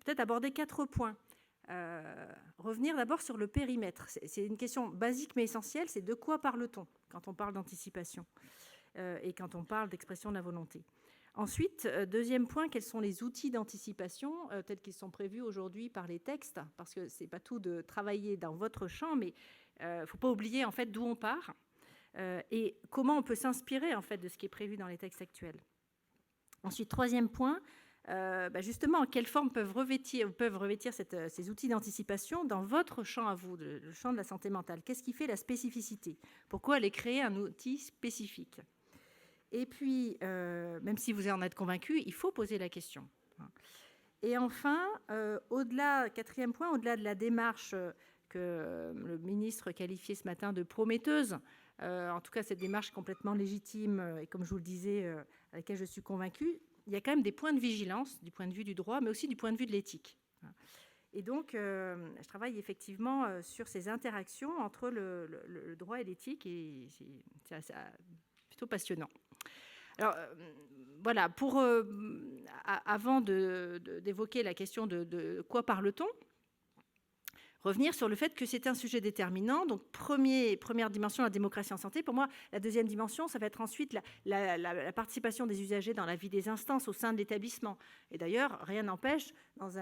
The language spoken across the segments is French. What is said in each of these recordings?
peut-être aborder 4 points. Revenir d'abord sur le périmètre. C'est une question basique mais essentielle, c'est de quoi parle-t-on quand on parle d'anticipation et quand on parle d'expression de la volonté. Ensuite, deuxième point, quels sont les outils d'anticipation tels qu'ils sont prévus aujourd'hui par les textes, parce que c'est pas tout de travailler dans votre champ, mais il ne faut pas oublier en fait d'où on part et comment on peut s'inspirer en fait de ce qui est prévu dans les textes actuels. Ensuite, troisième point, justement, quelle forme peuvent revêtir ces outils d'anticipation dans votre champ à vous, le champ de la santé mentale. Qu'est-ce qui fait la spécificité? Pourquoi aller créer un outil spécifique? Et puis, même si vous en êtes convaincu, il faut poser la question. Et enfin, quatrième point, au-delà de la démarche que le ministre qualifiait ce matin de prometteuse, en tout cas cette démarche complètement légitime et comme je vous le disais, à laquelle je suis convaincue, il y a quand même des points de vigilance du point de vue du droit, mais aussi du point de vue de l'éthique. Et donc, je travaille effectivement sur ces interactions entre le droit et l'éthique, et c'est plutôt passionnant. Alors, voilà, avant d'évoquer la question de quoi parle-t-on, revenir sur le fait que c'est un sujet déterminant. Donc, première dimension, la démocratie en santé. Pour moi, la deuxième dimension, ça va être ensuite la participation des usagers dans la vie des instances au sein de l'établissement. Et d'ailleurs, rien n'empêche, dans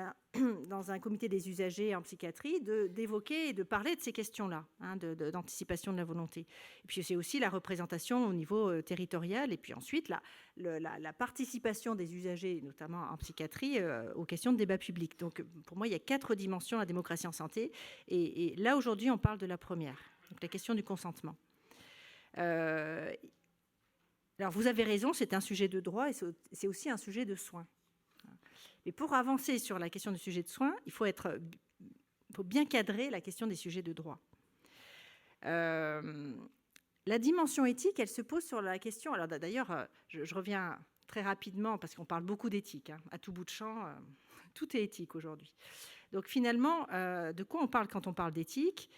un comité des usagers en psychiatrie, d'évoquer et de parler de ces questions-là, d'anticipation de la volonté. Et puis, c'est aussi la représentation au niveau territorial. Et puis ensuite, la participation des usagers, notamment en psychiatrie, aux questions de débat public. Donc, pour moi, il y a 4 dimensions à la démocratie en santé. Et là, aujourd'hui, on parle de la première, donc la question du consentement. Alors, vous avez raison, c'est un sujet de droit et c'est aussi un sujet de soins. Mais pour avancer sur la question du sujet de soins, il faut bien cadrer la question des sujets de droit. La dimension éthique, elle se pose sur la question... Alors d'ailleurs, je reviens très rapidement, parce qu'on parle beaucoup d'éthique, à tout bout de champ, tout est éthique aujourd'hui. Donc finalement, de quoi on parle quand on parle d'éthique?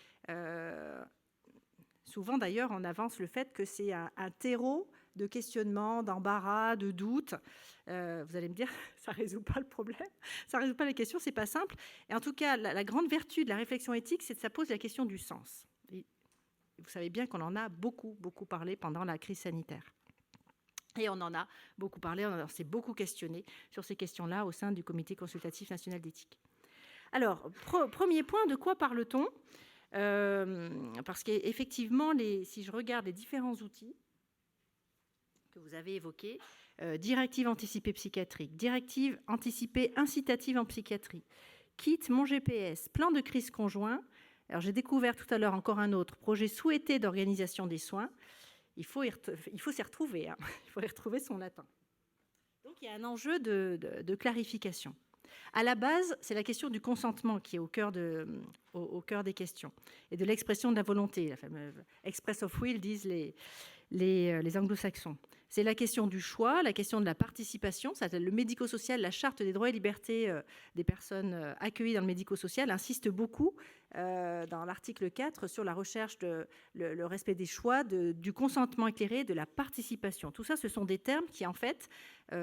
Souvent d'ailleurs, on avance le fait que c'est un terreau de questionnement, d'embarras, de doute. Vous allez me dire, ça ne résout pas le problème, ça ne résout pas les questions, c'est pas simple. Et en tout cas, la grande vertu de la réflexion éthique, c'est que ça pose la question du sens. Et vous savez bien qu'on en a beaucoup parlé pendant la crise sanitaire. Et on en a beaucoup parlé, on s'est beaucoup questionné sur ces questions-là au sein du Comité consultatif national d'éthique. Alors, premier point, de quoi parle-t-on? Parce qu'effectivement, si je regarde les différents outils que vous avez évoqués, directive anticipée psychiatrique, directive anticipée incitative en psychiatrie, kit Mon GPS, plan de crise conjoint. Alors, j'ai découvert tout à l'heure encore un autre, projet souhaité d'organisation des soins. Il faut s'y retrouver, il faut y retrouver son latin. Donc, il y a un enjeu de clarification. À la base, c'est la question du consentement qui est au cœur des questions et de l'expression de la volonté, la fameuse express of will, disent les anglo-saxons. C'est la question du choix, la question de la participation. Le médico-social, la charte des droits et libertés des personnes accueillies dans le médico-social insiste beaucoup dans l'article 4 sur la recherche le respect des choix, du consentement éclairé, de la participation. Tout ça, ce sont des termes qui, en fait,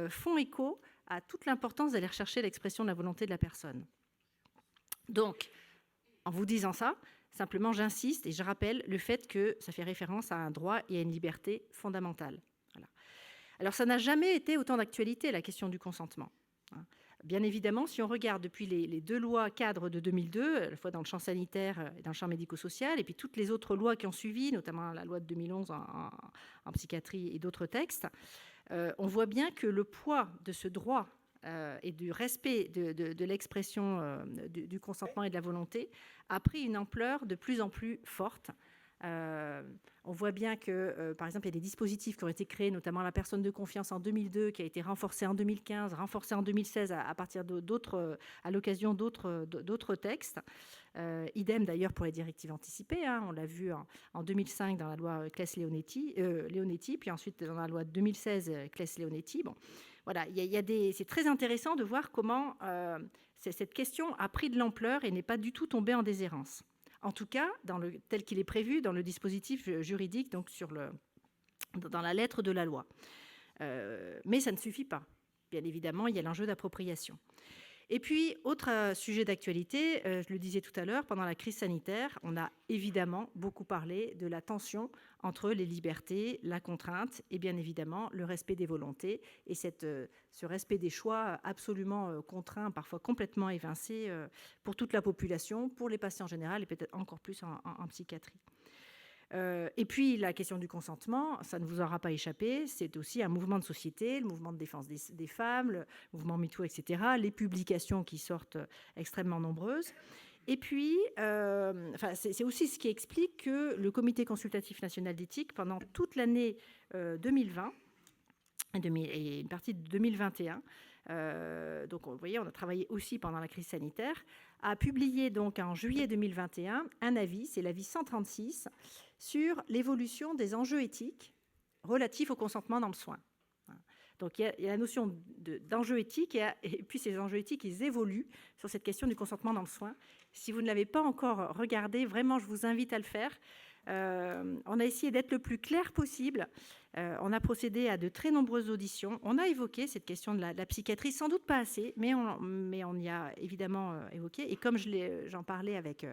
font écho à toute l'importance d'aller rechercher l'expression de la volonté de la personne. Donc, en vous disant ça, simplement j'insiste et je rappelle le fait que ça fait référence à un droit et à une liberté fondamentale. Voilà. Alors, ça n'a jamais été autant d'actualité, la question du consentement. Bien évidemment, si on regarde depuis les 2 lois cadres de 2002, à la fois dans le champ sanitaire et dans le champ médico-social, et puis toutes les autres lois qui ont suivi, notamment la loi de 2011 en psychiatrie et d'autres textes, on voit bien que le poids de ce droit et du respect de l'expression du consentement et de la volonté a pris une ampleur de plus en plus forte. On voit bien que, par exemple, il y a des dispositifs qui ont été créés, notamment la personne de confiance en 2002, qui a été renforcée en 2015, renforcée en 2016 à l'occasion d'autres textes. Idem d'ailleurs pour les directives anticipées. On l'a vu en 2005 dans la loi Claes-Leonetti, puis ensuite dans la loi 2016 Claes-Leonetti. Bon, voilà, c'est très intéressant de voir comment cette question a pris de l'ampleur et n'est pas du tout tombée en déshérence. En tout cas, tel qu'il est prévu dans le dispositif juridique, donc dans la lettre de la loi. Mais ça ne suffit pas. Bien évidemment, il y a l'enjeu d'appropriation. Et puis, autre sujet d'actualité, je le disais tout à l'heure, pendant la crise sanitaire, on a évidemment beaucoup parlé de la tension entre les libertés, la contrainte et bien évidemment le respect des volontés et ce respect des choix absolument contraints, parfois complètement évincés pour toute la population, pour les patients en général et peut-être encore plus en psychiatrie. Et puis la question du consentement, ça ne vous aura pas échappé, c'est aussi un mouvement de société, le mouvement de défense des femmes, le mouvement MeToo, etc., les publications qui sortent extrêmement nombreuses. Et puis, c'est aussi ce qui explique que le Comité consultatif national d'éthique, pendant toute l'année 2020 et une partie de 2021, donc vous voyez, on a travaillé aussi pendant la crise sanitaire, a publié donc en juillet 2021 un avis, c'est l'avis 136, sur l'évolution des enjeux éthiques relatifs au consentement dans le soin. Donc il y a la notion d'enjeux éthiques et puis ces enjeux éthiques, ils évoluent sur cette question du consentement dans le soin. Si vous ne l'avez pas encore regardé, vraiment, je vous invite à le faire. On a essayé d'être le plus clair possible. On a procédé à de très nombreuses auditions. On a évoqué cette question de la psychiatrie, sans doute pas assez, mais on y a évidemment évoqué. Et comme j'en parlais avec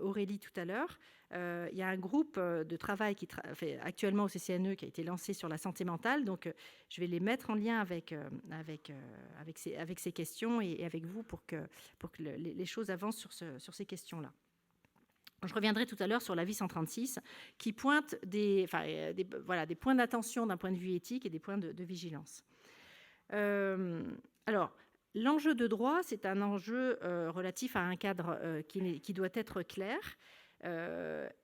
Aurélie tout à l'heure, il y a un groupe de travail qui fait actuellement au CCNE qui a été lancé sur la santé mentale. Donc, je vais les mettre en lien avec ces questions et avec vous pour que les choses avancent sur ces questions-là. Je reviendrai tout à l'heure sur l'avis 136 qui pointe des points d'attention d'un point de vue éthique et des points de vigilance. Alors, l'enjeu de droit, c'est un enjeu relatif à un cadre qui doit être clair.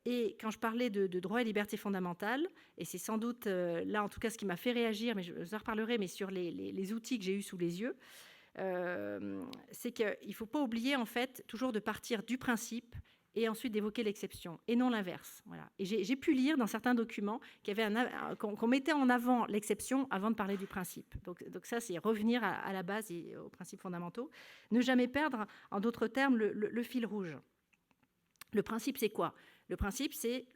Et quand je parlais de droits et libertés fondamentales, et c'est sans doute là en tout cas ce qui m'a fait réagir, mais je vous en reparlerai, mais sur les outils que j'ai eus sous les yeux, c'est qu'il ne faut pas oublier en fait toujours de partir du principe et ensuite d'évoquer l'exception, et non l'inverse. Voilà. Et j'ai pu lire dans certains documents qu'on mettait en avant l'exception avant de parler du principe. Donc ça, c'est revenir à la base et aux principes fondamentaux. Ne jamais perdre, en d'autres termes, le fil rouge. Le principe, c'est quoi ? Le principe, c'est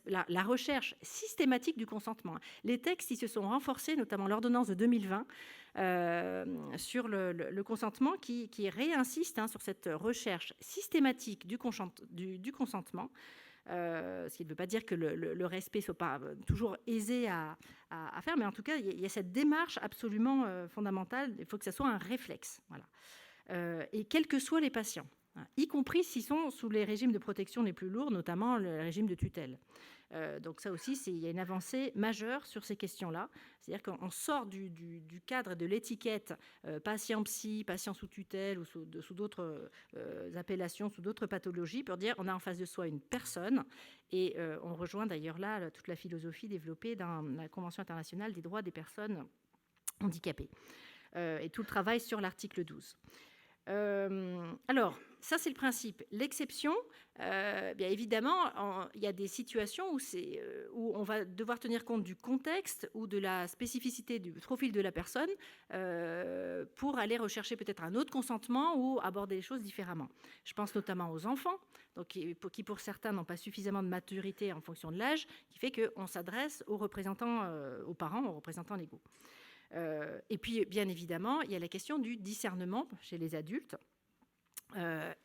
la recherche systématique du consentement. Les textes, ils se sont renforcés, notamment l'ordonnance de 2020, sur le consentement, qui réinsiste sur cette recherche systématique du consentement. Ce qui ne veut pas dire que le respect ne soit pas toujours aisé à faire, mais en tout cas, il y a cette démarche absolument fondamentale. Il faut que ça soit un réflexe. Voilà. Et quels que soient les patients, y compris s'ils sont sous les régimes de protection les plus lourds, notamment le régime de tutelle. Donc ça aussi, il y a une avancée majeure sur ces questions-là. C'est-à-dire qu'on sort du cadre de l'étiquette patient psy, patient sous tutelle ou sous d'autres appellations, sous d'autres pathologies, pour dire on a en face de soi une personne. Et on rejoint d'ailleurs là toute la philosophie développée dans la Convention internationale des droits des personnes handicapées et tout le travail sur l'article 12. Alors, ça c'est le principe. L'exception, bien évidemment, il y a des situations où on va devoir tenir compte du contexte ou de la spécificité du profil de la personne pour aller rechercher peut-être un autre consentement ou aborder les choses différemment. Je pense notamment aux enfants, donc qui pour certains n'ont pas suffisamment de maturité en fonction de l'âge, qui fait qu'on s'adresse aux représentants, aux parents, aux représentants légaux. Et puis, bien évidemment, il y a la question du discernement chez les adultes.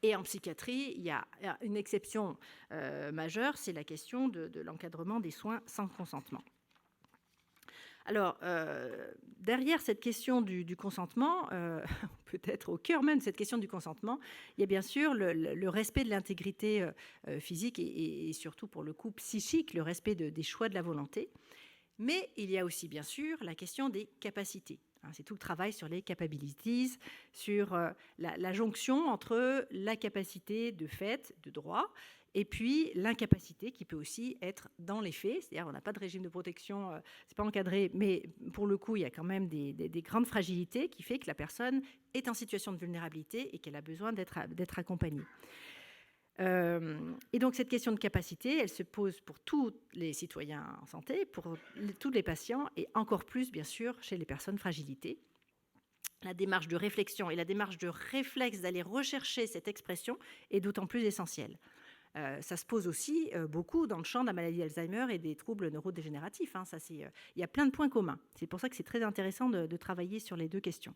Et en psychiatrie, il y a une exception majeure, c'est la question de l'encadrement des soins sans consentement. Alors, derrière cette question du consentement, peut-être au cœur même de cette question du consentement, il y a bien sûr le respect de l'intégrité physique et surtout, pour le coup, psychique, le respect des choix de la volonté. Mais il y a aussi, bien sûr, la question des capacités. C'est tout le travail sur les capabilities, sur la jonction entre la capacité de fait, de droit, et puis l'incapacité qui peut aussi être dans les faits. C'est-à-dire on n'a pas de régime de protection, c'est pas encadré, mais pour le coup, il y a quand même des grandes fragilités qui fait que la personne est en situation de vulnérabilité et qu'elle a besoin d'être accompagnée. Et donc cette question de capacité, elle se pose pour tous les citoyens en santé, pour tous les patients et encore plus bien sûr chez les personnes fragilitées. La démarche de réflexion et la démarche de réflexe d'aller rechercher cette expression est d'autant plus essentielle. Ça se pose aussi beaucoup dans le champ de la maladie d'Alzheimer et des troubles neurodégénératifs. Il y a plein de points communs. C'est pour ça que c'est très intéressant de travailler sur les deux questions.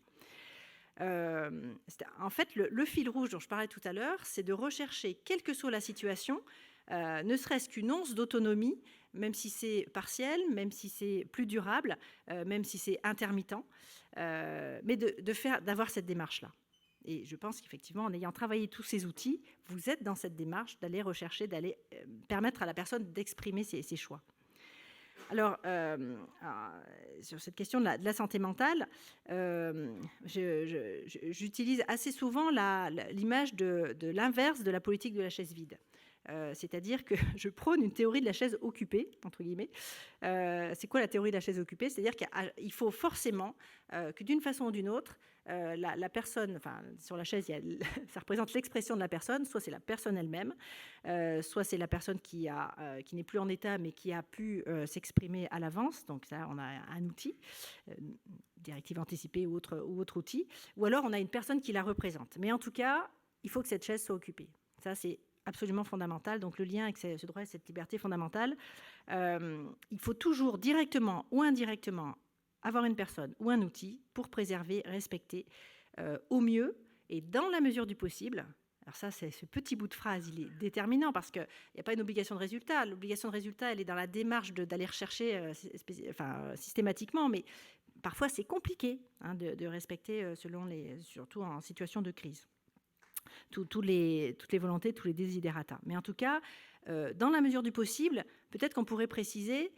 En fait, le fil rouge dont je parlais tout à l'heure, c'est de rechercher, quelle que soit la situation, ne serait-ce qu'une once d'autonomie, même si c'est partiel, même si c'est plus durable, même si c'est intermittent, mais d'avoir cette démarche-là. Et je pense qu'effectivement, en ayant travaillé tous ces outils, vous êtes dans cette démarche d'aller rechercher, d'aller permettre à la personne d'exprimer ses choix. Alors, sur cette question de la santé mentale, j'utilise assez souvent l'image de l'inverse de la politique de la chaise vide. C'est-à-dire que je prône une théorie de la chaise occupée, entre guillemets. C'est quoi la théorie de la chaise occupée? C'est-à-dire qu'il faut forcément que d'une façon ou d'une autre, la personne, enfin sur la chaise, ça représente l'expression de la personne, soit c'est la personne elle-même, soit c'est la personne qui n'est plus en état mais qui a pu s'exprimer à l'avance, donc ça on a un outil, directive anticipée ou autre outil, ou alors on a une personne qui la représente. Mais en tout cas, il faut que cette chaise soit occupée. Ça c'est absolument fondamental. Donc le lien avec ce droit et cette liberté fondamentale, il faut toujours directement ou indirectement avoir une personne ou un outil pour préserver, respecter au mieux et dans la mesure du possible. Alors ça, c'est ce petit bout de phrase, il est déterminant parce qu'il n'y a pas une obligation de résultat. L'obligation de résultat, elle est dans la démarche d'aller rechercher systématiquement, mais parfois c'est compliqué de respecter surtout en situation de crise. Toutes les volontés, tous les desiderata. Mais en tout cas, dans la mesure du possible, peut-être qu'on pourrait préciser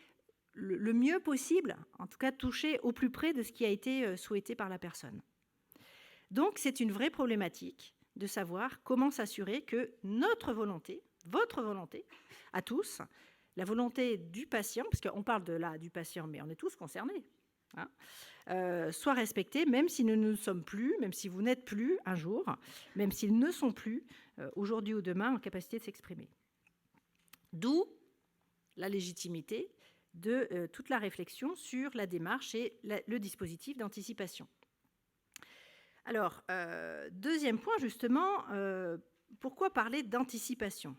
le mieux possible, en tout cas toucher au plus près de ce qui a été souhaité par la personne. Donc, c'est une vraie problématique de savoir comment s'assurer que notre volonté, votre volonté, à tous, la volonté du patient, parce qu'on parle du patient, mais on est tous concernés, soit respectés, même si nous ne sommes plus, même si vous n'êtes plus un jour, même s'ils ne sont plus aujourd'hui ou demain en capacité de s'exprimer. D'où la légitimité de toute la réflexion sur la démarche et le dispositif d'anticipation. Alors, deuxième point justement, pourquoi parler d'anticipation ?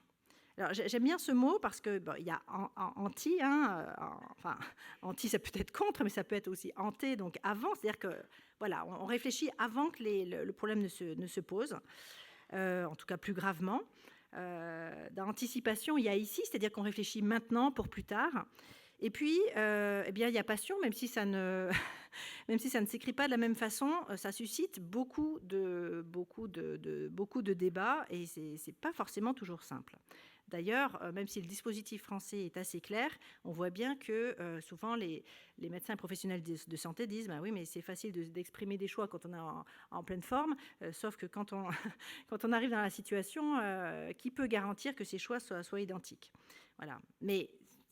Alors, j'aime bien ce mot parce que il y a anti, anti, ça peut être contre, mais ça peut être aussi ante, donc avant, c'est-à-dire que voilà, on réfléchit avant que le problème ne se pose, en tout cas plus gravement. Dans anticipation, il y a ici, c'est-à-dire qu'on réfléchit maintenant pour plus tard. Et puis, eh bien, il y a passion, même si ça ne s'écrit pas de la même façon, ça suscite beaucoup de débats et c'est pas forcément toujours simple. D'ailleurs, même si le dispositif français est assez clair, on voit bien que souvent les médecins professionnels de santé disent bah oui, mais c'est facile d'exprimer des choix quand on est en pleine forme, sauf que quand on arrive dans la situation, qui peut garantir que ces choix soient identiques? Voilà. Mais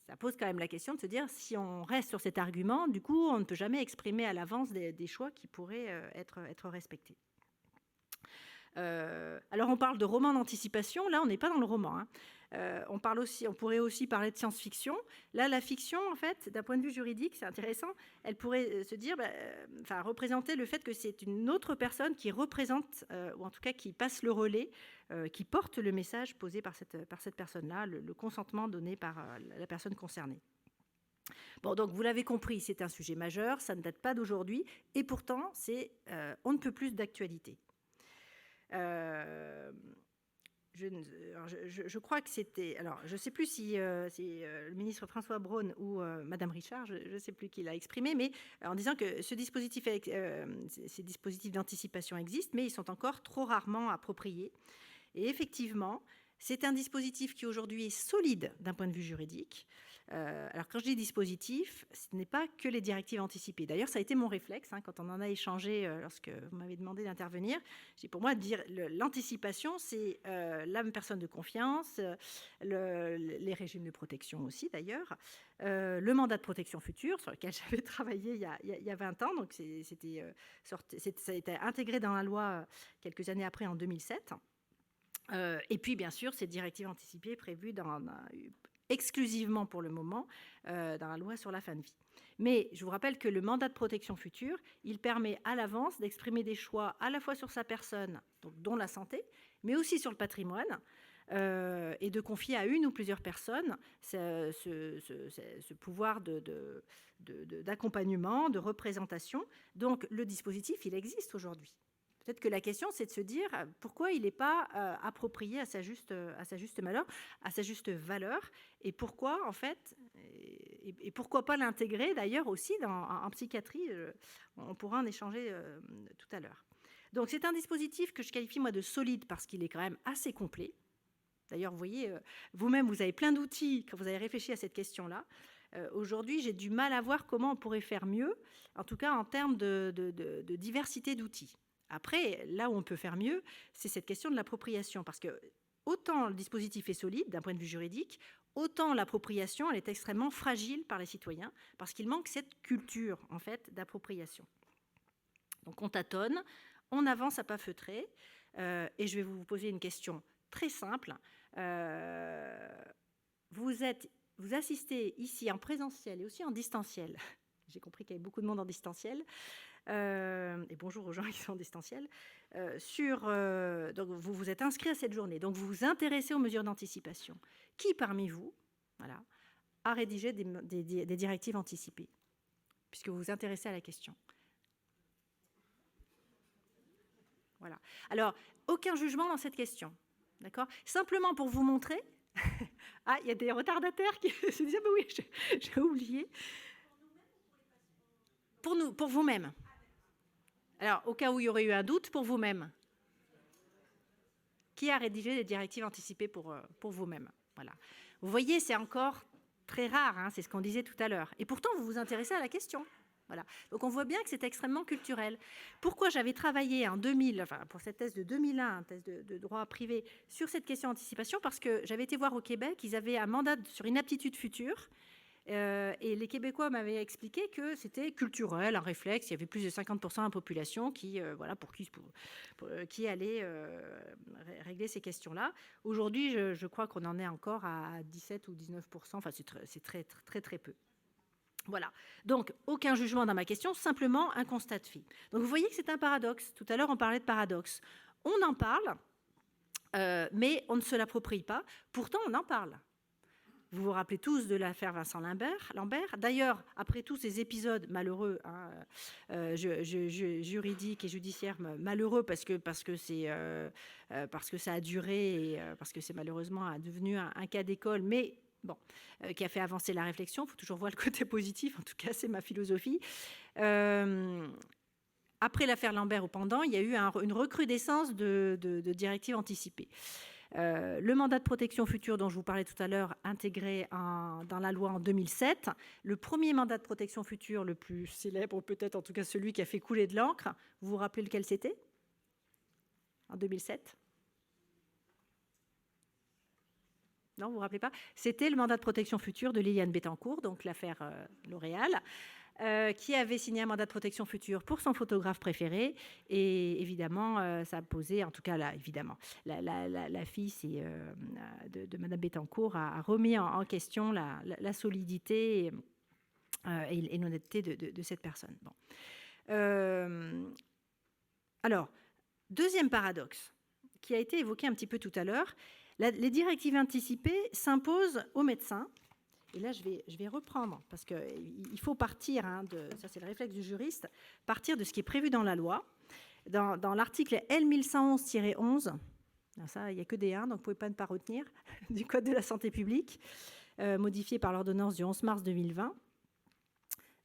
ça pose quand même la question de se dire, si on reste sur cet argument, du coup, on ne peut jamais exprimer à l'avance des choix qui pourraient être respectés. Alors, on parle de roman d'anticipation. Là, on n'est pas dans le roman. On pourrait aussi parler de science-fiction. Là, la fiction, en fait, d'un point de vue juridique, c'est intéressant. Elle pourrait se dire, représenter le fait que c'est une autre personne qui représente, ou en tout cas qui passe le relais, qui porte le message posé par cette personne-là, le consentement donné par la personne concernée. Bon, donc vous l'avez compris, c'est un sujet majeur, ça ne date pas d'aujourd'hui, et pourtant, c'est on ne peut plus d'actualité. Je crois que c'était... Alors, je ne sais plus si c'est le ministre François Braun ou Madame Richard, je ne sais plus qui l'a exprimé, mais en disant que ces dispositifs d'anticipation existent, mais ils sont encore trop rarement appropriés. Et effectivement, c'est un dispositif qui aujourd'hui est solide d'un point de vue juridique. Alors quand je dis dispositif, ce n'est pas que les directives anticipées. D'ailleurs, ça a été mon réflexe quand on en a échangé lorsque vous m'avez demandé d'intervenir. Pour moi, l'anticipation, c'est la personne de confiance, les régimes de protection aussi d'ailleurs, le mandat de protection future sur lequel j'avais travaillé il y a 20 ans. Donc ça a été intégré dans la loi quelques années après, en 2007. Et puis, bien sûr, ces directives anticipées prévues exclusivement pour le moment dans la loi sur la fin de vie. Mais je vous rappelle que le mandat de protection future, il permet à l'avance d'exprimer des choix à la fois sur sa personne, donc dont la santé, mais aussi sur le patrimoine, et de confier à une ou plusieurs personnes ce pouvoir d'accompagnement, de représentation. Donc le dispositif, il existe aujourd'hui. Peut-être que la question, c'est de se dire pourquoi il n'est pas approprié à sa juste valeur, et pourquoi, en fait, et pourquoi pas l'intégrer d'ailleurs aussi en psychiatrie. On pourra en échanger tout à l'heure. Donc, c'est un dispositif que je qualifie, moi, de solide parce qu'il est quand même assez complet. D'ailleurs, vous voyez, vous-même, vous avez plein d'outils quand vous avez réfléchi à cette question-là. Aujourd'hui, j'ai du mal à voir comment on pourrait faire mieux, en tout cas en termes de diversité d'outils. Après, là où on peut faire mieux, c'est cette question de l'appropriation, parce que autant le dispositif est solide d'un point de vue juridique, autant l'appropriation, elle est extrêmement fragile par les citoyens, parce qu'il manque cette culture, en fait, d'appropriation. Donc on tâtonne, on avance à pas feutrés, et je vais vous poser une question très simple. Vous assistez ici en présentiel et aussi en distanciel. J'ai compris qu'il y avait beaucoup de monde en distanciel. Et bonjour aux gens qui sont en distanciel. Donc vous vous êtes inscrit à cette journée. Donc vous vous intéressez aux mesures d'anticipation. Qui parmi vous, voilà, a rédigé des directives anticipées, puisque vous vous intéressez à la question? Voilà. Alors, aucun jugement dans cette question. D'accord ? Simplement pour vous montrer. Ah, il y a des retardataires qui se disent, ah ben oui, j'ai oublié. Pour vous-même. Alors, au cas où il y aurait eu un doute, pour vous-même. Qui a rédigé des directives anticipées pour vous-même? Voilà. Vous voyez, c'est encore très rare, hein, c'est ce qu'on disait tout à l'heure. Et pourtant, vous vous intéressez à la question. Voilà. Donc on voit bien que c'est extrêmement culturel. Pourquoi j'avais travaillé en 2000, enfin pour cette thèse de 2001, thèse de droit privé, sur cette question d'anticipation? Parce que j'avais été voir au Québec, ils avaient un mandat sur une aptitude future, et les Québécois m'avaient expliqué que c'était culturel, un réflexe. Il y avait plus de 50% de la population qui, voilà, qui allait régler ces questions-là. Aujourd'hui, je crois qu'on en est encore à 17 ou 19%. Enfin, c'est très peu. Voilà. Donc, aucun jugement dans ma question, simplement un constat de fait. Donc, vous voyez que c'est un paradoxe. Tout à l'heure, on parlait de paradoxe. On en parle, mais on ne se l'approprie pas. Pourtant, on en parle. Vous vous rappelez tous de l'affaire Vincent Lambert. D'ailleurs, après tous ces épisodes malheureux, hein, juridiques et judiciaires malheureux, parce que ça a duré, et parce que c'est malheureusement devenu un cas d'école, mais bon, qui a fait avancer la réflexion. Il faut toujours voir le côté positif, en tout cas, c'est ma philosophie. Après l'affaire Lambert ou pendant, il y a eu une recrudescence de directives anticipées. Le mandat de protection future dont je vous parlais tout à l'heure, intégré dans la loi en 2007. Le premier mandat de protection future, le plus célèbre, peut-être en tout cas celui qui a fait couler de l'encre, vous vous rappelez lequel c'était? En 2007? Non, vous ne vous rappelez pas? C'était le mandat de protection future de Liliane Bettencourt, donc l'affaire L'Oréal, qui avait signé un mandat de protection future pour son photographe préféré. Et évidemment, ça a posé, en tout cas, là, évidemment, la fille de Madame Bettencourt a remis en question la solidité et l'honnêteté de cette personne. Bon. Alors, deuxième paradoxe, qui a été évoqué un petit peu tout à l'heure, les directives anticipées s'imposent aux médecins. Et là, je vais reprendre, parce qu'il faut partir, hein, ça c'est le réflexe du juriste, partir de ce qui est prévu dans la loi. Dans l'article L1111, ça, il n'y a que des 1, donc vous ne pouvez pas ne pas retenir, du Code de la santé publique, modifié par l'ordonnance du 11 mars 2020.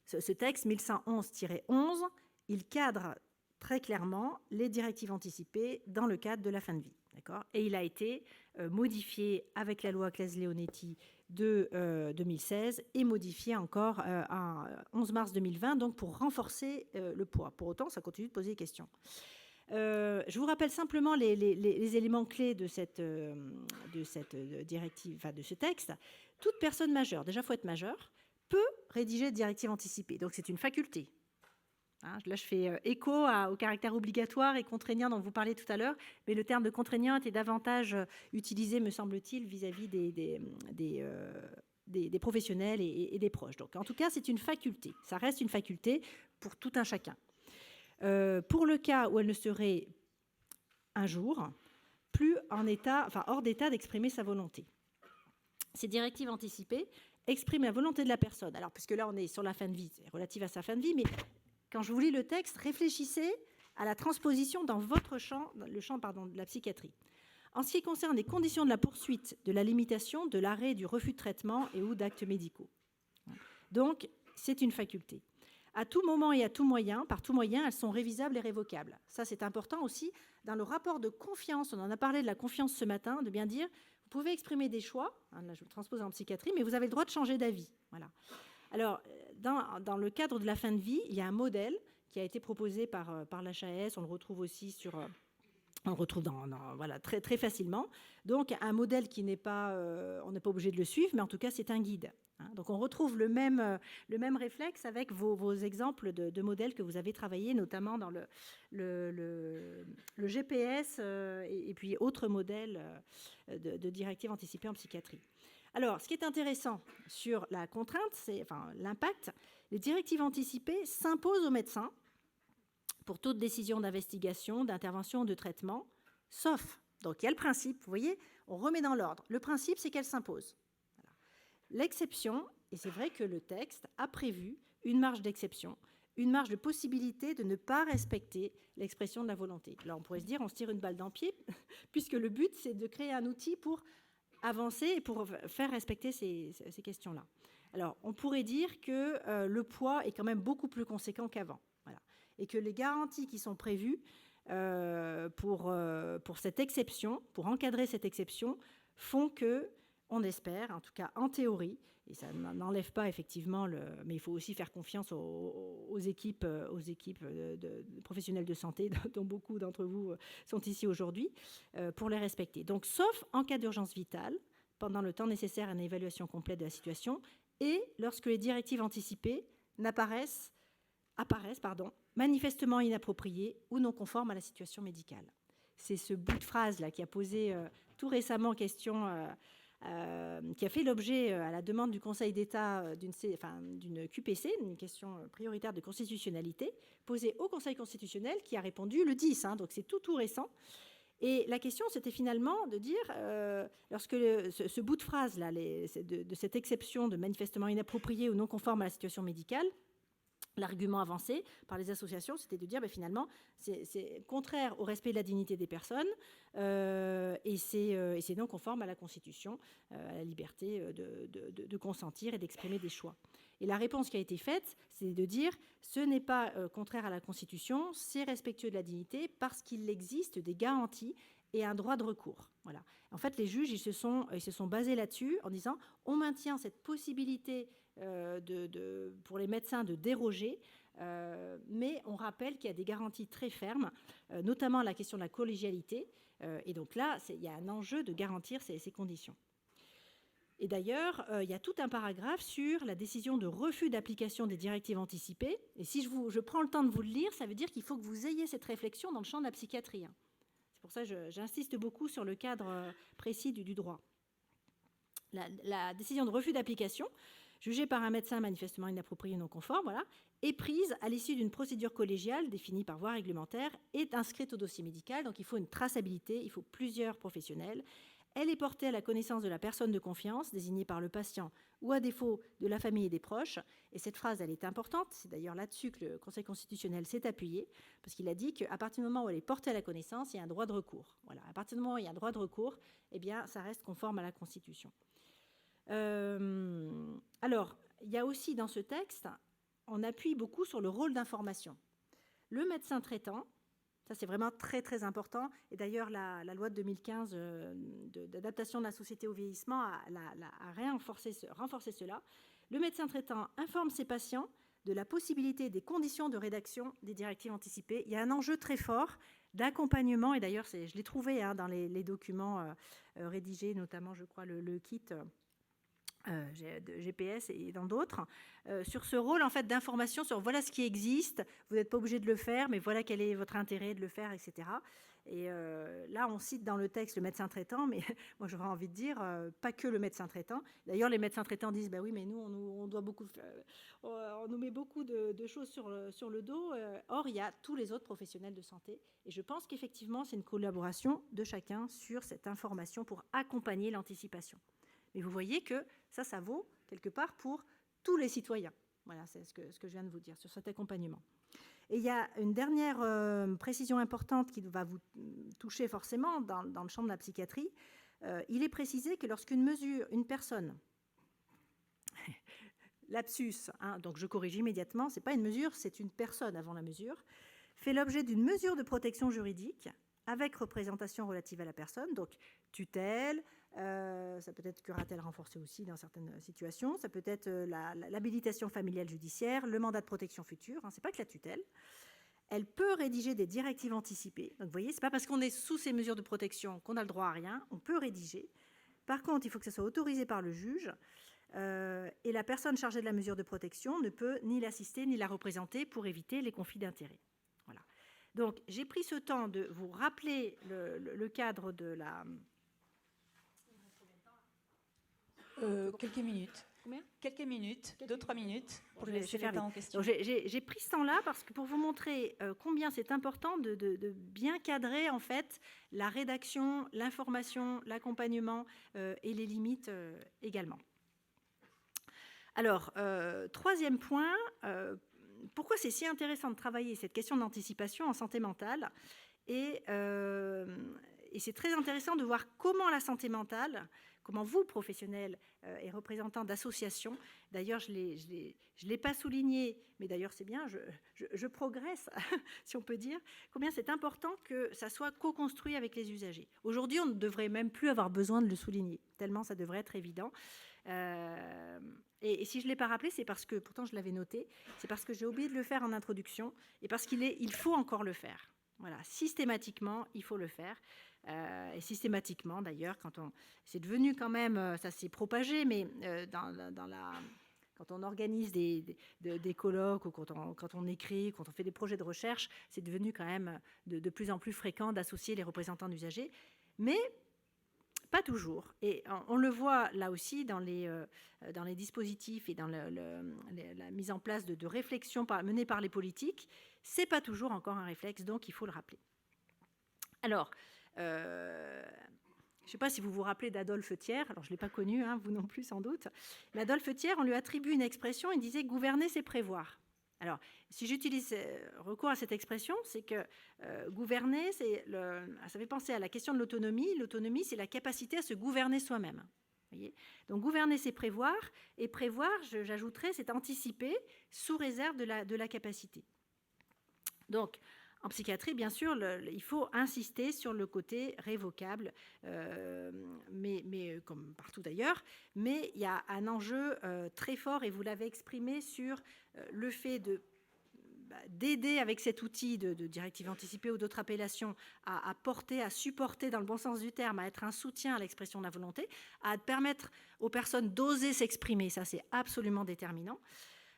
Ce texte, 1111, il cadre très clairement les directives anticipées dans le cadre de la fin de vie. D'accord ? Et il a été modifié avec la loi Claes-Leonetti de 2016 et modifié encore en 11 mars 2020, donc pour renforcer le poids. Pour autant, ça continue de poser des questions. Je vous rappelle simplement les éléments clés de cette directive, enfin de ce texte. Toute personne majeure, déjà il faut être majeur, peut rédiger des directives anticipées. Donc c'est une faculté. Là, je fais écho au caractère obligatoire et contraignant dont vous parliez tout à l'heure, mais le terme de contraignant était davantage utilisé, me semble-t-il, vis-à-vis des professionnels et des proches. Donc, en tout cas, c'est une faculté. Ça reste une faculté pour tout un chacun. Pour le cas où elle ne serait un jour plus hors d'état d'exprimer sa volonté. Ces directives anticipées expriment la volonté de la personne. Alors, puisque là, on est sur la fin de vie, c'est relatif à sa fin de vie, mais quand je vous lis le texte, réfléchissez à la transposition dans votre champ, le champ de la psychiatrie. En ce qui concerne les conditions de la poursuite, de la limitation, de l'arrêt, du refus de traitement et ou d'actes médicaux. Donc, c'est une faculté. À tout moment et à tout moyen, par tout moyen, elles sont révisables et révocables. Ça, c'est important aussi. Dans le rapport de confiance, on en a parlé de la confiance ce matin, de bien dire, vous pouvez exprimer des choix, là je me transpose en psychiatrie, mais vous avez le droit de changer d'avis. Voilà. Alors, dans le cadre de la fin de vie, il y a un modèle qui a été proposé par l'HAS, on le retrouve aussi sur... On le retrouve voilà, très, très facilement. Donc, un modèle qui n'est pas... on n'est pas obligé de le suivre, mais en tout cas, c'est un guide. Donc, on retrouve le même réflexe avec vos exemples de modèles que vous avez travaillés, notamment dans le GPS et puis autres modèles de directives anticipées en psychiatrie. Alors, ce qui est intéressant sur la contrainte, c'est l'impact. Les directives anticipées s'imposent aux médecins pour toute décision d'investigation, d'intervention, de traitement, sauf, donc il y a le principe, vous voyez, on remet dans l'ordre. Le principe, c'est qu'elle s'impose. Voilà. L'exception, et c'est vrai que le texte a prévu une marge d'exception, une marge de possibilité de ne pas respecter l'expression de la volonté. Là, on pourrait se dire, on se tire une balle dans le pied, puisque le but, c'est de créer un outil pour avancer et pour faire respecter ces questions-là. Alors, on pourrait dire que le poids est quand même beaucoup plus conséquent qu'avant. Voilà. Et que les garanties qui sont prévues pour cette exception, pour encadrer cette exception, font que, on espère, en tout cas en théorie, et ça n'enlève pas effectivement, mais il faut aussi faire confiance aux équipes de professionnels de santé, dont beaucoup d'entre vous sont ici aujourd'hui, pour les respecter. Donc, sauf en cas d'urgence vitale, pendant le temps nécessaire à une évaluation complète de la situation, et lorsque les directives anticipées apparaissent manifestement inappropriées ou non conformes à la situation médicale. C'est ce bout de phrase-là qui a posé tout récemment question, qui a fait l'objet, à la demande du Conseil d'État, d'une QPC, une question prioritaire de constitutionnalité, posée au Conseil constitutionnel, qui a répondu le 10, donc c'est tout récent. Et la question, c'était finalement de dire, lorsque ce bout de phrase-là, de cette exception de manifestement inappropriée ou non conforme à la situation médicale, l'argument avancé par les associations, c'était de dire, finalement, c'est contraire au respect de la dignité des personnes et c'est non conforme à la Constitution, à la liberté de consentir et d'exprimer des choix. Et la réponse qui a été faite, c'est de dire, ce n'est pas contraire à la Constitution, c'est respectueux de la dignité parce qu'il existe des garanties et un droit de recours. Voilà. En fait, les juges, ils se sont basés là-dessus en disant, on maintient cette possibilité pour les médecins de déroger, mais on rappelle qu'il y a des garanties très fermes, notamment la question de la collégialité, et donc là, il y a un enjeu de garantir ces conditions. Et d'ailleurs, il y a tout un paragraphe sur la décision de refus d'application des directives anticipées, et si je prends le temps de vous le lire, ça veut dire qu'il faut que vous ayez cette réflexion dans le champ de la psychiatrie. C'est pour ça que j'insiste beaucoup sur le cadre précis du droit. La décision de refus d'application, jugée par un médecin manifestement inappropriée ou non conforme, est prise à l'issue d'une procédure collégiale définie par voie réglementaire, est inscrite au dossier médical, donc il faut une traçabilité, il faut plusieurs professionnels. Elle est portée à la connaissance de la personne de confiance, désignée par le patient, ou à défaut de la famille et des proches. Et cette phrase, elle est importante, c'est d'ailleurs là-dessus que le Conseil constitutionnel s'est appuyé, parce qu'il a dit qu'à partir du moment où elle est portée à la connaissance, il y a un droit de recours. Voilà. À partir du moment où il y a un droit de recours, ça reste conforme à la Constitution. Alors, il y a aussi dans ce texte, on appuie beaucoup sur le rôle d'information. Le médecin traitant, ça c'est vraiment très très important, et d'ailleurs la loi de 2015 d'adaptation de la société au vieillissement a renforcé cela. Le médecin traitant informe ses patients de la possibilité des conditions de rédaction des directives anticipées. Il y a un enjeu très fort d'accompagnement, et d'ailleurs je l'ai trouvé dans les documents rédigés, notamment je crois le kit de GPS et dans d'autres, sur ce rôle en fait d'information sur voilà ce qui existe, vous n'êtes pas obligé de le faire, mais voilà quel est votre intérêt de le faire, etc. Et là, on cite dans le texte le médecin traitant, mais moi j'aurais envie de dire pas que le médecin traitant. D'ailleurs, les médecins traitants disent oui, mais nous on doit beaucoup, on nous met beaucoup de choses sur le dos. Or, il y a tous les autres professionnels de santé, et je pense qu'effectivement, c'est une collaboration de chacun sur cette information pour accompagner l'anticipation. Mais vous voyez que ça vaut quelque part pour tous les citoyens. Voilà, c'est ce que je viens de vous dire sur cet accompagnement. Et il y a une dernière précision importante qui va vous toucher forcément dans le champ de la psychiatrie. Il est précisé que lorsqu'une personne, lapsus, hein, donc je corrige immédiatement, c'est pas une mesure, c'est une personne avant la mesure, fait l'objet d'une mesure de protection juridique avec représentation relative à la personne, donc tutelle, ça peut être curatelle renforcée aussi dans certaines situations, ça peut être l'habilitation familiale judiciaire, le mandat de protection future, hein, c'est pas que la tutelle. Elle peut rédiger des directives anticipées. Donc vous voyez, c'est pas parce qu'on est sous ces mesures de protection qu'on a le droit à rien, on peut rédiger. Par contre, il faut que ça soit autorisé par le juge. Et la personne chargée de la mesure de protection ne peut ni l'assister ni la représenter pour éviter les conflits d'intérêts. Voilà. Donc, j'ai pris ce temps de vous rappeler le cadre de la... Quelques minutes. Combien ? Quelques minutes, 2-3 minutes. Pour laisser faire en question. J'ai pris ce temps-là parce que pour vous montrer combien c'est important de bien cadrer en fait la rédaction, l'information, l'accompagnement et les limites également. Alors, troisième point, pourquoi c'est si intéressant de travailler cette question d'anticipation en santé mentale et c'est très intéressant de voir comment la santé mentale, comment vous, professionnels et représentants d'associations, d'ailleurs je ne l'ai pas souligné, mais d'ailleurs c'est bien, je progresse, si on peut dire, combien c'est important que ça soit co-construit avec les usagers. Aujourd'hui, on ne devrait même plus avoir besoin de le souligner, tellement ça devrait être évident. Et si je ne l'ai pas rappelé, c'est parce que, pourtant je l'avais noté, c'est parce que j'ai oublié de le faire en introduction et parce il faut encore le faire. Voilà, systématiquement, il faut le faire. Et systématiquement, d'ailleurs, c'est devenu quand même, ça s'est propagé, mais quand on organise des colloques ou quand on écrit, quand on fait des projets de recherche, c'est devenu quand même de plus en plus fréquent d'associer les représentants d'usagers. Mais pas toujours. Et on le voit là aussi dans les dispositifs et dans la mise en place de réflexions menées par les politiques. Ce n'est pas toujours encore un réflexe, donc il faut le rappeler. Alors, je ne sais pas si vous vous rappelez d'Adolphe Thiers, alors je ne l'ai pas connu, hein, vous non plus sans doute, mais Adolphe Thiers, on lui attribue une expression, il disait « gouverner, c'est prévoir ». Alors, si j'utilise recours à cette expression, c'est que gouverner, ça fait penser à la question de l'autonomie. L'autonomie, c'est la capacité à se gouverner soi-même. Voyez, donc, gouverner, c'est prévoir. Et prévoir, j'ajouterais, c'est anticiper sous réserve de la capacité. Donc, en psychiatrie, bien sûr, il faut insister sur le côté révocable, mais comme partout d'ailleurs. Mais il y a un enjeu très fort, et vous l'avez exprimé, sur le fait d'aider avec cet outil de directive anticipée ou d'autres appellations à porter, à supporter dans le bon sens du terme, à être un soutien à l'expression de la volonté, à permettre aux personnes d'oser s'exprimer. Ça, c'est absolument déterminant.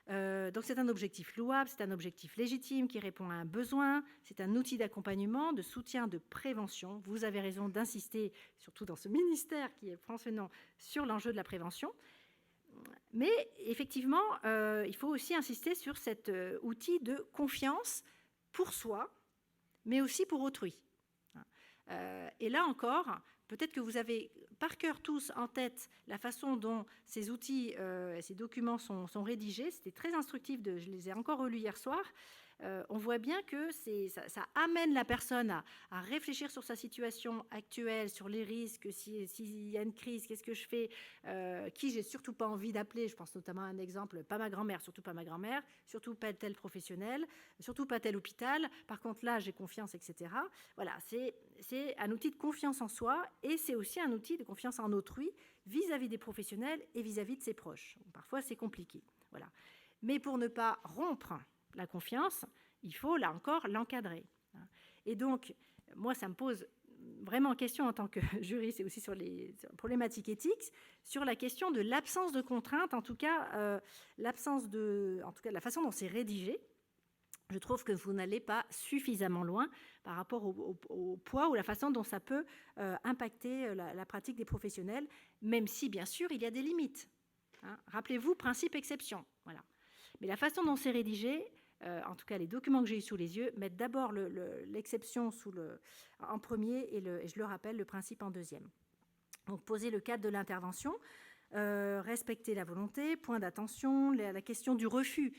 Donc c'est un objectif louable, c'est un objectif légitime qui répond à un besoin, c'est un outil d'accompagnement, de soutien, de prévention. Vous avez raison d'insister, surtout dans ce ministère qui est passionnant, sur l'enjeu de la prévention. Mais effectivement, il faut aussi insister sur cet outil de confiance pour soi, mais aussi pour autrui. Et là encore, peut-être que vous avez par cœur tous en tête la façon dont ces outils, ces documents sont rédigés. C'était très instructif, je les ai encore relus hier soir. On voit bien que ça amène la personne à réfléchir sur sa situation actuelle, sur les risques, s'il y a une crise, qu'est-ce que je fais, qui j'ai surtout pas envie d'appeler. Je pense notamment à un exemple, pas ma grand-mère, surtout pas ma grand-mère, surtout pas tel professionnel, surtout pas tel hôpital. Par contre, là, j'ai confiance, etc. Voilà, c'est un outil de confiance en soi et c'est aussi un outil de confiance en autrui vis-à-vis des professionnels et vis-à-vis de ses proches. Parfois, c'est compliqué. Voilà. Mais pour ne pas rompre la confiance, il faut, là encore, l'encadrer. Et donc, moi, ça me pose vraiment question en tant que juriste et aussi sur les problématiques éthiques, sur la question de l'absence de contrainte, en tout cas, la façon dont c'est rédigé. Je trouve que vous n'allez pas suffisamment loin par rapport au poids ou la façon dont ça peut impacter la pratique des professionnels, même si, bien sûr, il y a des limites. Rappelez-vous, principe-exception. Voilà. Mais la façon dont c'est rédigé, en tout cas les documents que j'ai sous les yeux, mettent d'abord l'exception en premier et je le rappelle, le principe en deuxième. Donc poser le cadre de l'intervention, respecter la volonté, point d'attention, la question du refus.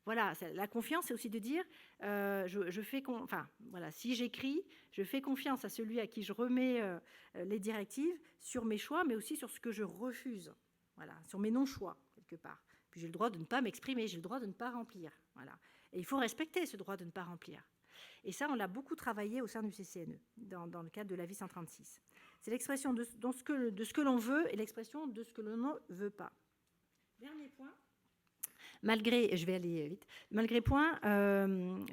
voilà, la confiance, c'est aussi de dire, je fais enfin, voilà, si j'écris, je fais confiance à celui à qui je remets les directives sur mes choix, mais aussi sur ce que je refuse, voilà, sur mes non-choix, quelque part. Puis j'ai le droit de ne pas m'exprimer, j'ai le droit de ne pas remplir, voilà. Et il faut respecter ce droit de ne pas remplir. Et ça, on l'a beaucoup travaillé au sein du CCNE, dans le cadre de l'avis 136. C'est l'expression de ce que l'on veut et l'expression de ce que l'on ne veut pas. Dernier point. Je vais aller vite, je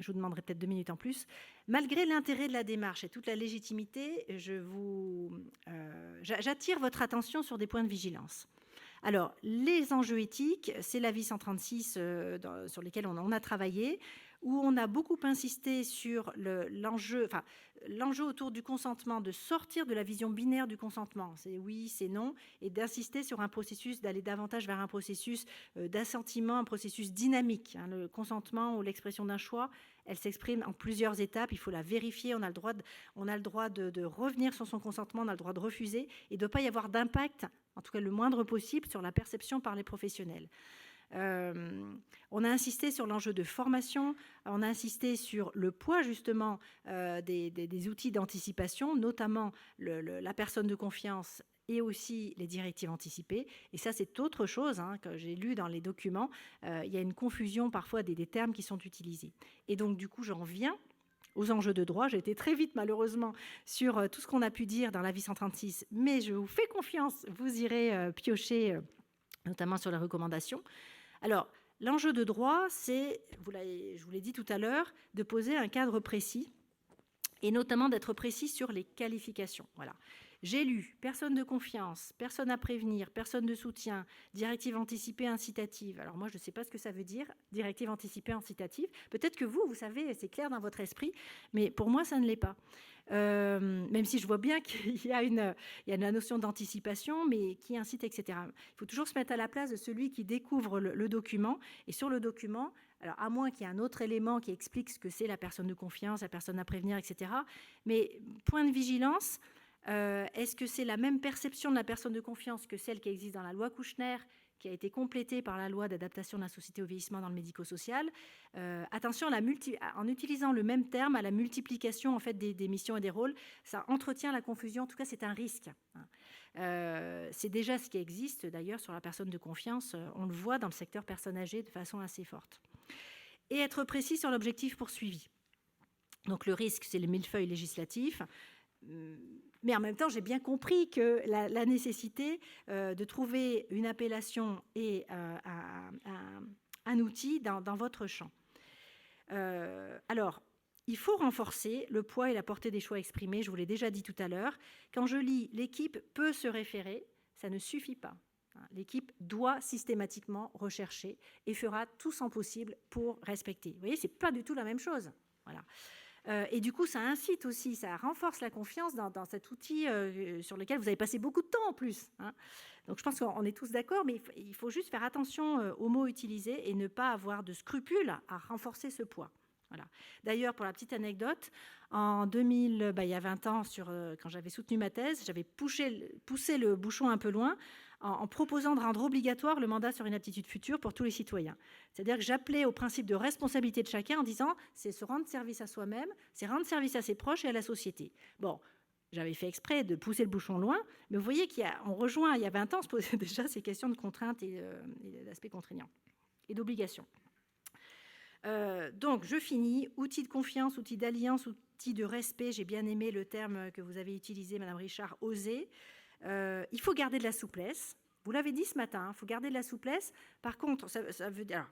vous demanderai peut-être 2 minutes en plus, malgré l'intérêt de la démarche et toute la légitimité, j'attire votre attention sur des points de vigilance. Alors, les enjeux éthiques, c'est l'avis 136 sur lesquels on a travaillé, où on a beaucoup insisté sur l'enjeu autour du consentement, de sortir de la vision binaire du consentement, c'est oui, c'est non, et d'insister sur un processus, d'aller davantage vers un processus d'assentiment, un processus dynamique. Le consentement ou l'expression d'un choix, elle s'exprime en plusieurs étapes, il faut la vérifier, on a le droit de revenir sur son consentement, on a le droit de refuser, et il ne doit pas y avoir d'impact, en tout cas le moindre possible, sur la perception par les professionnels. On a insisté sur l'enjeu de formation, on a insisté sur le poids justement des outils d'anticipation, notamment la personne de confiance et aussi les directives anticipées. Et ça, c'est autre chose que j'ai lu dans les documents. Il y a une confusion parfois des termes qui sont utilisés. Et donc, du coup, j'en viens aux enjeux de droit. J'ai été très vite, malheureusement, sur tout ce qu'on a pu dire dans l'avis 136, mais je vous fais confiance, vous irez piocher, notamment sur les recommandations. Alors, l'enjeu de droit, c'est, je vous l'ai dit tout à l'heure, de poser un cadre précis et notamment d'être précis sur les qualifications. Voilà. J'ai lu personne de confiance, personne à prévenir, personne de soutien, directive anticipée incitative. Alors moi, je ne sais pas ce que ça veut dire, directive anticipée incitative. Peut-être que vous savez, c'est clair dans votre esprit, mais pour moi, ça ne l'est pas. Même si je vois bien qu'il y a la notion d'anticipation, mais qui incite, etc. Il faut toujours se mettre à la place de celui qui découvre le document. Et sur le document, alors à moins qu'il y ait un autre élément qui explique ce que c'est la personne de confiance, la personne à prévenir, etc. Mais point de vigilance, est-ce que c'est la même perception de la personne de confiance que celle qui existe dans la loi Kouchner, qui a été complétée par la loi d'adaptation de la société au vieillissement dans le médico-social? Attention, en utilisant le même terme à la multiplication en fait, des missions et des rôles, ça entretient la confusion. En tout cas, c'est un risque. C'est déjà ce qui existe d'ailleurs sur la personne de confiance. On le voit dans le secteur personnes âgées de façon assez forte. Et être précis sur l'objectif poursuivi. Donc le risque, c'est le millefeuille législatif. Mais en même temps, j'ai bien compris que la nécessité de trouver une appellation et un outil dans votre champ. Alors, il faut renforcer le poids et la portée des choix exprimés, je vous l'ai déjà dit tout à l'heure. Quand je lis « l'équipe peut se référer », ça ne suffit pas. L'équipe doit systématiquement rechercher et fera tout son possible pour respecter. Vous voyez, ce n'est pas du tout la même chose. Voilà. Et du coup, ça incite aussi, ça renforce la confiance dans cet outil sur lequel vous avez passé beaucoup de temps en plus. Donc, je pense qu'on est tous d'accord, mais il faut juste faire attention aux mots utilisés et ne pas avoir de scrupules à renforcer ce poids. Voilà. D'ailleurs, pour la petite anecdote, en 2000, il y a 20 ans, quand j'avais soutenu ma thèse, j'avais poussé le bouchon un peu loin en proposant de rendre obligatoire le mandat sur une aptitude future pour tous les citoyens. C'est-à-dire que j'appelais au principe de responsabilité de chacun en disant c'est se rendre service à soi-même, c'est rendre service à ses proches et à la société. Bon, j'avais fait exprès de pousser le bouchon loin, mais vous voyez qu'on rejoint, il y a 20 ans, on se posait déjà ces questions de contraintes et d'aspects contraignants et d'obligations. Donc, je finis. Outils de confiance, outils d'alliance, outils de respect. J'ai bien aimé le terme que vous avez utilisé, Madame Richard, oser. Il faut garder de la souplesse. Vous l'avez dit ce matin, il faut garder de la souplesse. Par contre, ça veut dire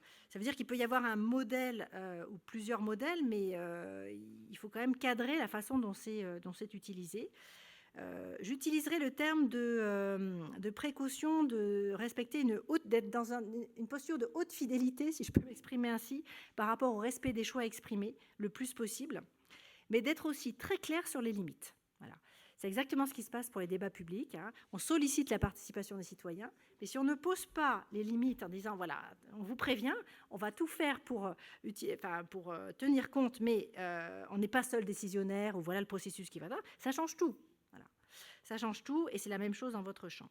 qu'il peut y avoir un modèle ou plusieurs modèles, mais il faut quand même cadrer la façon dont c'est utilisé. J'utiliserai le terme de précaution, de respecter d'être dans une posture de haute fidélité, si je peux m'exprimer ainsi, par rapport au respect des choix exprimés le plus possible, mais d'être aussi très clair sur les limites. Voilà. C'est exactement ce qui se passe pour les débats publics. On sollicite la participation des citoyens, mais si on ne pose pas les limites en disant, voilà, on vous prévient, on va tout faire pour tenir compte, mais on n'est pas seul décisionnaire, ou voilà le processus qui va là, ça change tout. Ça change tout et c'est la même chose dans votre champ.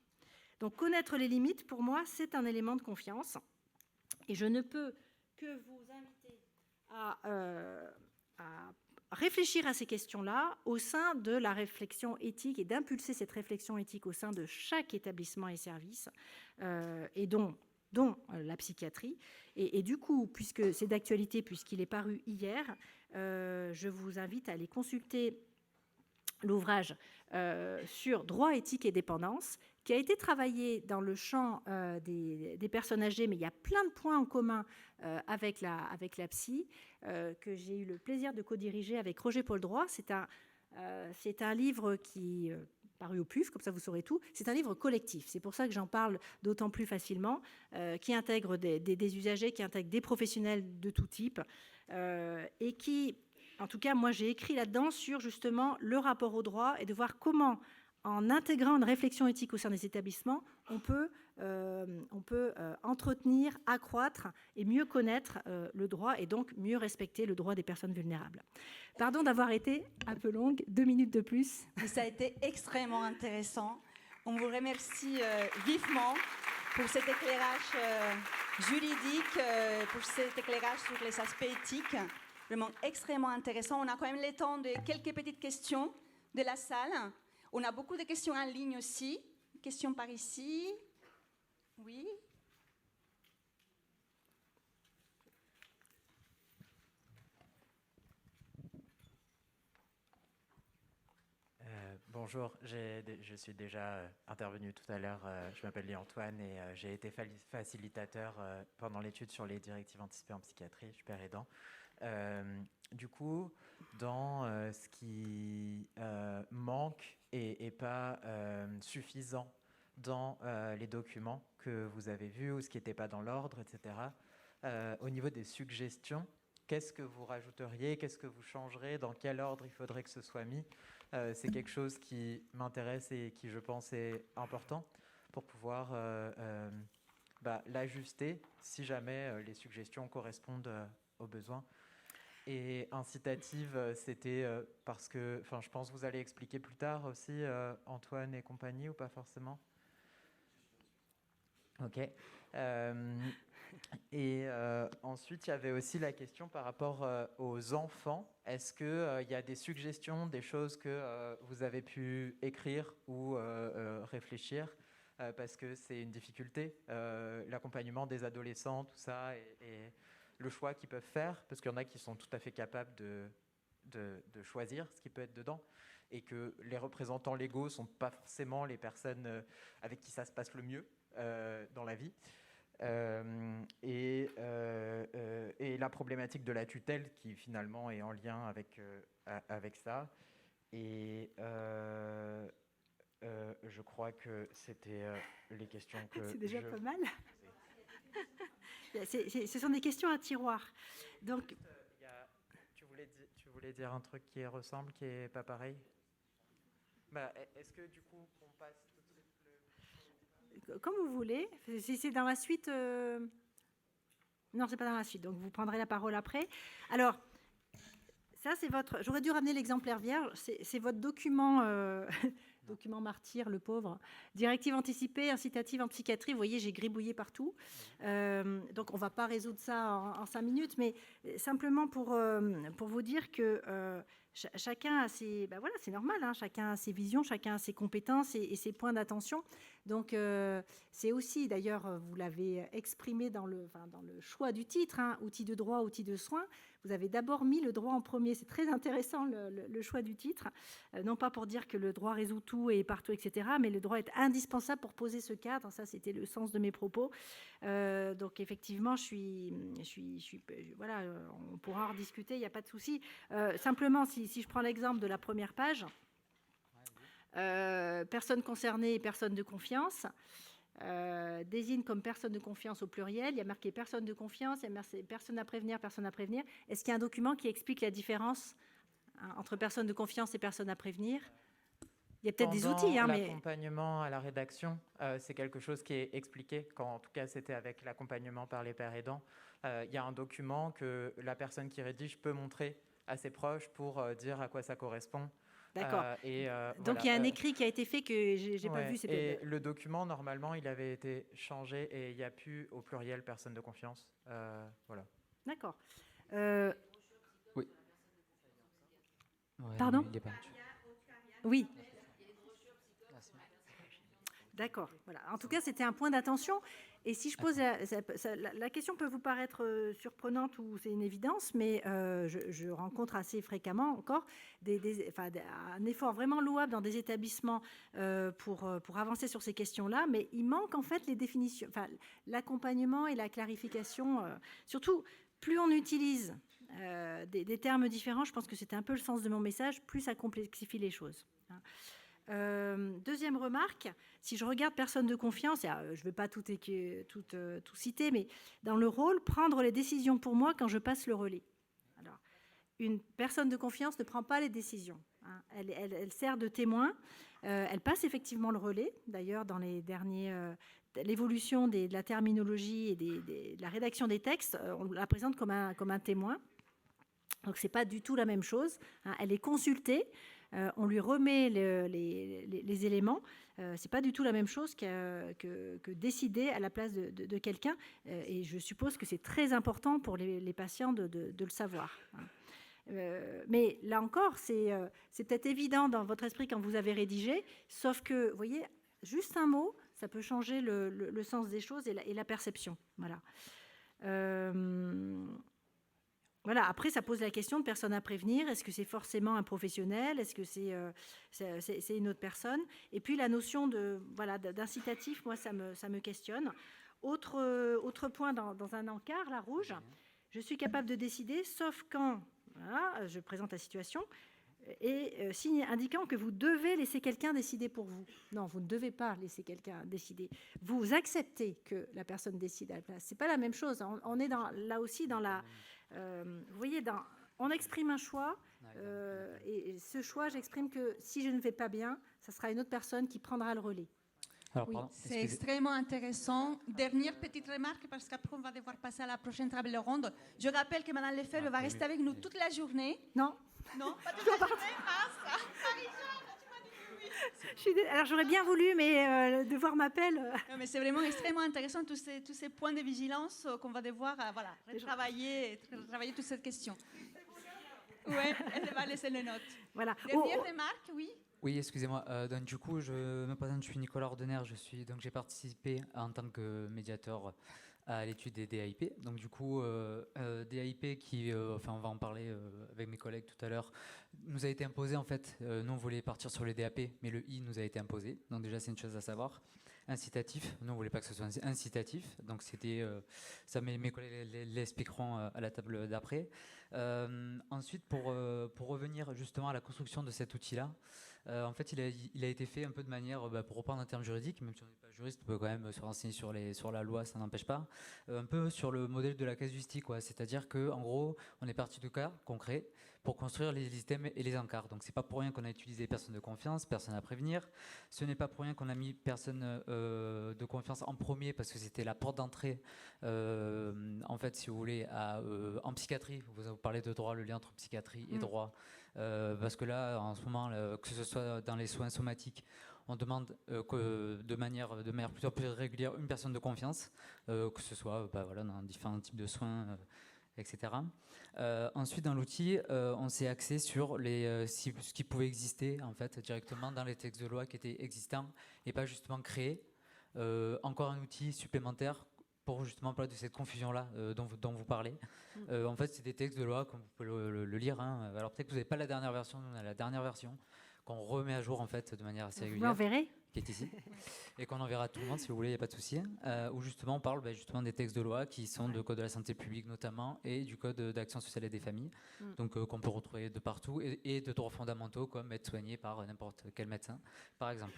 Donc, connaître les limites, pour moi, c'est un élément de confiance. Et je ne peux que vous inviter à réfléchir à ces questions-là au sein de la réflexion éthique et d'impulser cette réflexion éthique au sein de chaque établissement et service, et dont la psychiatrie. Et du coup, puisque c'est d'actualité, puisqu'il est paru hier, je vous invite à aller consulter l'ouvrage sur droit, éthique et dépendance, qui a été travaillé dans le champ des personnes âgées, mais il y a plein de points en commun avec la psy, que j'ai eu le plaisir de co-diriger avec Roger Paul Droit. C'est un livre qui paru au PUF, comme ça vous saurez tout. C'est un livre collectif, c'est pour ça que j'en parle d'autant plus facilement, qui intègre des usagers, qui intègre des professionnels de tout type, et qui, en tout cas, moi j'ai écrit là-dedans sur justement le rapport au droit et de voir comment, en intégrant une réflexion éthique au sein des établissements, on peut entretenir, accroître et mieux connaître le droit et donc mieux respecter le droit des personnes vulnérables. Pardon d'avoir été un peu longue, 2 minutes de plus. Ça a été extrêmement intéressant. On vous remercie vivement pour cet éclairage juridique, pour cet éclairage sur les aspects éthiques. Vraiment extrêmement intéressant. On a quand même le temps de quelques petites questions de la salle. On a beaucoup de questions en ligne aussi. Questions par ici. Oui. Bonjour, je suis déjà intervenu tout à l'heure. Je m'appelle Lee-Antoine et j'ai été facilitateur pendant l'étude sur les directives anticipées en psychiatrie. Je suis père aidant. Du coup, dans ce qui manque et pas suffisant dans les documents que vous avez vus ou ce qui n'était pas dans l'ordre, etc., au niveau des suggestions, qu'est-ce que vous rajouteriez, qu'est-ce que vous changerez, dans quel ordre il faudrait que ce soit mis? C'est quelque chose qui m'intéresse et qui, je pense, est important pour pouvoir l'ajuster si jamais les suggestions correspondent aux besoins. Et incitative, c'était parce que, je pense que vous allez expliquer plus tard aussi, Antoine et compagnie, ou pas forcément? Ok. Et ensuite, il y avait aussi la question par rapport aux enfants. Est-ce qu'il y a des suggestions, des choses que vous avez pu écrire ou réfléchir parce que c'est une difficulté, l'accompagnement des adolescents, tout ça, et le choix qu'ils peuvent faire, parce qu'il y en a qui sont tout à fait capables de choisir ce qui peut être dedans, et que les représentants légaux ne sont pas forcément les personnes avec qui ça se passe le mieux dans la vie. Et la problématique de la tutelle qui finalement est en lien avec ça. Et je crois que c'était les questions que c'est déjà pas mal. Ce sont des questions à tiroir. Donc, tu voulais dire un truc qui ressemble, qui est pas pareil? Est-ce que du coup on passe tout de suite comme vous voulez. Si c'est dans la suite, non, c'est pas dans la suite. Donc vous prendrez la parole après. Alors, ça c'est votre. J'aurais dû ramener l'exemplaire vierge. C'est votre document. Document martyr, le pauvre. Directive anticipée, incitative en psychiatrie. Vous voyez, j'ai gribouillé partout. Donc, on ne va pas résoudre ça en 5 minutes, mais simplement pour vous dire que chacun a ses... Ben voilà, c'est normal, hein, chacun a ses visions, chacun a ses compétences et ses points d'attention. Donc, c'est aussi, d'ailleurs, vous l'avez exprimé dans le choix du titre, hein, outils de droit, outils de soins. Vous avez d'abord mis le droit en premier. C'est très intéressant, le choix du titre. Non pas pour dire que le droit résout tout et partout, etc., mais le droit est indispensable pour poser ce cadre. Ça, c'était le sens de mes propos. Donc, effectivement, voilà, on pourra en rediscuter, il n'y a pas de souci. Simplement, si je prends l'exemple de la première page, personnes concernées et personnes de confiance, désigne comme personne de confiance au pluriel. Il y a marqué personne de confiance, il y a marqué personne à prévenir, personne à prévenir. Est-ce qu'il y a un document qui explique la différence entre personne de confiance et personne à prévenir? Il y a peut-être des outils, hein, mais l'accompagnement à la rédaction, c'est quelque chose qui est expliqué. Quand, en tout cas, c'était avec l'accompagnement par les pères aidants. Il y a un document que la personne qui rédige peut montrer à ses proches pour dire à quoi ça correspond. D'accord. Donc il y a un écrit qui a été fait que j'ai pas vu. Et le document, normalement, il avait été changé et il n'y a plus au pluriel personne de confiance. Voilà. D'accord. Oui. Ouais, Pardon? il est pas. Oui. D'accord. Voilà. En tout cas, c'était un point d'attention. Et si je pose la question peut vous paraître surprenante ou c'est une évidence, mais je rencontre assez fréquemment encore un effort vraiment louable dans des établissements pour avancer sur ces questions-là, mais il manque en fait les définitions, enfin l'accompagnement et la clarification. Surtout, plus on utilise des termes différents, je pense que c'était un peu le sens de mon message, plus ça complexifie les choses. Deuxième remarque, si je regarde personne de confiance, je ne vais pas tout citer, mais dans le rôle, prendre les décisions pour moi quand je passe le relais. Alors, une personne de confiance ne prend pas les décisions. Hein. Elle sert de témoin. Elle passe effectivement le relais. D'ailleurs, dans les derniers... l'évolution de la terminologie et de la rédaction des textes, on la présente comme un témoin. Donc, ce n'est pas du tout la même chose. Hein. Elle est consultée. On lui remet les éléments. Ce n'est pas du tout la même chose que décider à la place de quelqu'un. Et je suppose que c'est très important pour les patients de le savoir. Mais là encore, c'est peut-être évident dans votre esprit quand vous avez rédigé, sauf que, vous voyez, juste un mot, ça peut changer le sens des choses et la perception. Voilà. Voilà, après, ça pose la question de personne à prévenir. Est-ce que c'est forcément un professionnel? Est-ce que c'est une autre personne? Et puis, la notion d'incitatif, moi, ça me questionne. Autre point dans un encart, la rouge, je suis capable de décider, sauf quand, voilà, je présente la situation, et signe indiquant que vous devez laisser quelqu'un décider pour vous. Non, vous ne devez pas laisser quelqu'un décider. Vous acceptez que la personne décide à la place. Ce n'est pas la même chose. On est là aussi dans la... vous voyez, on exprime un choix, et ce choix, j'exprime que si je ne vais pas bien, ça sera une autre personne qui prendra le relais. Alors, Oui, pardon, c'est extrêmement intéressant. Dernière petite remarque, parce qu'après, on va devoir passer à la prochaine table ronde. Je rappelle que Mme Lefebvre va rester avec nous toute la journée. Non. Non, pas toute la journée. Alors, j'aurais bien voulu, mais le devoir m'appelle. Non, mais c'est vraiment extrêmement intéressant, tous ces points de vigilance qu'on va devoir retravailler toute cette question. Oui, elle va laisser les notes. Voilà. Dernière remarque, oui. Oui, excusez-moi. Donc, du coup, je me présente, je suis Nicolas Ordener. Donc, j'ai participé en tant que médiateur à l'étude des DAIP. Donc, du coup, DAIP qui, on va en parler avec mes collègues tout à l'heure, nous a été imposé en fait. Nous, on voulait partir sur les DAP, mais le I nous a été imposé. Donc, déjà, c'est une chose à savoir. Incitatif. Nous, on voulait pas que ce soit incitatif. Donc, c'était ça. Mes collègues l'expliqueront à la table d'après. Ensuite, pour revenir justement à la construction de cet outil-là. En fait, il a été fait un peu de manière, pour reprendre un terme juridique, même si on n'est pas juriste, on peut quand même se renseigner sur la loi, ça n'empêche pas, un peu sur le modèle de la casuistique, quoi. C'est-à-dire qu'en gros, on est parti de cas concrets pour construire les items et les encarts. Donc, c'est pas pour rien qu'on a utilisé personne de confiance, personne à prévenir. Ce n'est pas pour rien qu'on a mis personne de confiance en premier, parce que c'était la porte d'entrée, en fait, si vous voulez, en psychiatrie. Vous parlez de droit, le lien entre psychiatrie et droit. Parce que là, en ce moment, que ce soit dans les soins somatiques, on demande de manière plutôt plus régulière une personne de confiance, que ce soit dans différents types de soins, etc. Ensuite, dans l'outil, on s'est axé sur ce qui pouvait exister en fait directement dans les textes de loi qui étaient existants et pas justement créer encore un outil supplémentaire pour justement parler de cette confusion-là dont vous parlez. En fait, c'est des textes de loi, comme vous pouvez le lire. Hein. Alors peut-être que vous n'avez pas la dernière version, nous on a la dernière version, qu'on remet à jour en fait de manière assez régulière. Vous l'enverrez ? Qui est ici, et qu'on enverra à tout le monde si vous voulez, il n'y a pas de souci, où justement on parle justement des textes de loi qui sont du Code de la santé publique notamment, et du Code d'action sociale et des familles, donc qu'on peut retrouver de partout, et de droits fondamentaux comme être soigné par n'importe quel médecin, par exemple.